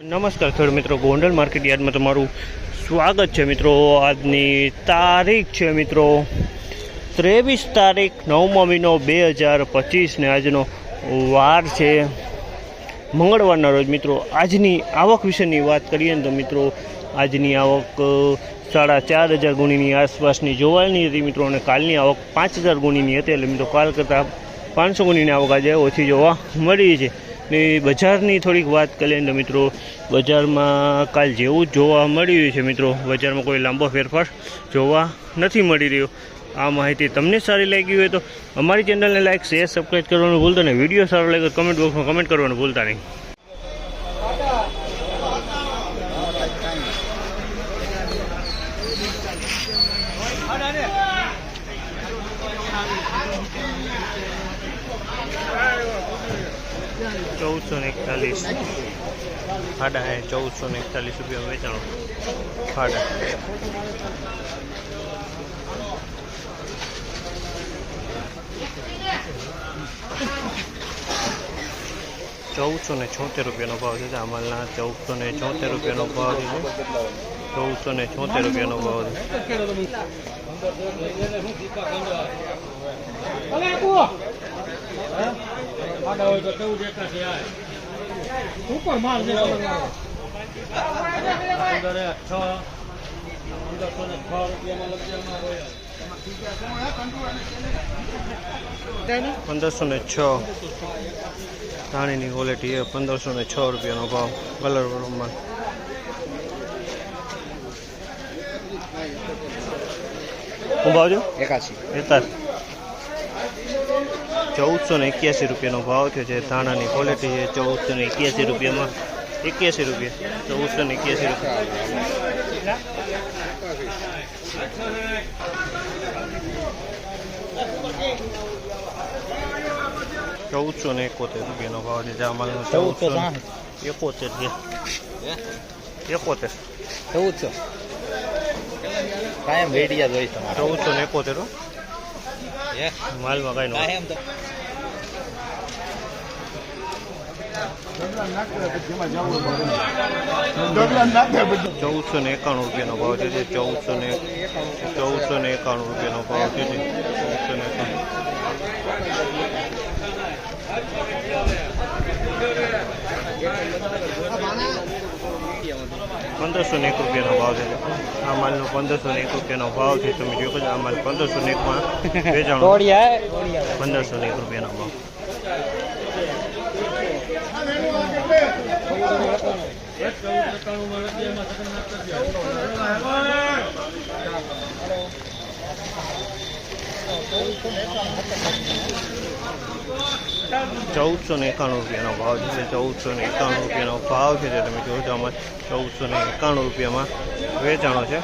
નમસ્કાર ખેડૂત મિત્રો, ગોંડલ માર્કેટ યાર્ડમાં તમારું સ્વાગત છે મિત્રો। આજની તારીખ છે મિત્રો 23 તારીખ 9મો મહિનો 2025 ને આજનો વાર છે મંગળવારના રોજ મિત્રો। આજની આવક વિશેની વાત કરીએ તો મિત્રો આજની આવક 4,500 ગુણીની આસપાસની જોવાની હતી મિત્રો, અને કાલની આવક 5,000 ગુણીની હતી। એટલે મિત્રો કાલ કરતાં 500 ગુણીની આવક આજે ઓછી જોવા મળી છે। ને બજારની થોડીક વાત કરીએ તો મિત્રો બજારમાં કાલ જેવું જ જોવા મળી રહ્યું છે મિત્રો। બજારમાં કોઈ લાંબો ફેરફાર જોવા નથી મળી રહ્યો। આ માહિતી તમને સારી લાગી હોય તો અમારી ચેનલને લાઈક, શેર, સબસ્ક્રાઈબ કરવાનું ભૂલતા નહીં। વિડીયો સારો લાગે તો કમેન્ટ બોક્સમાં કમેન્ટ કરવાનું ભૂલતા નહીં। फाड़ा है 1441 रुपया वेचाणो। फाड़ा 1476 रुपया भाव है। आमलना 1476 रुपया भाव है। 1476 रुपया भाव है। ऊपर माल दे 1506 धाणी की क्वॉलिटी है। 1506 रुपया भाव। कलर माल भाव जो 81 1481 रुपया भाव थे। धाणा की क्वॉलिटी है। 1481 रुपया में 81 रुपया 1481 रुपया। 1471 रुपया भाव है। जामल 1471 कायम भेटिया जोईश 1471 माल में कई 1491 रुपया भाव है। 1491 रुपया भाव है। 1501 रुपया भाव है। आ माल 1501 रुपया भाव है। तुम जो आ माल 1501 में वेचाणो। 1501 रुपया भाव। 1491 रुपया भाव है। 1491 रुपया भाव है। तुम जो 1491 रुपया में वेचाणो है।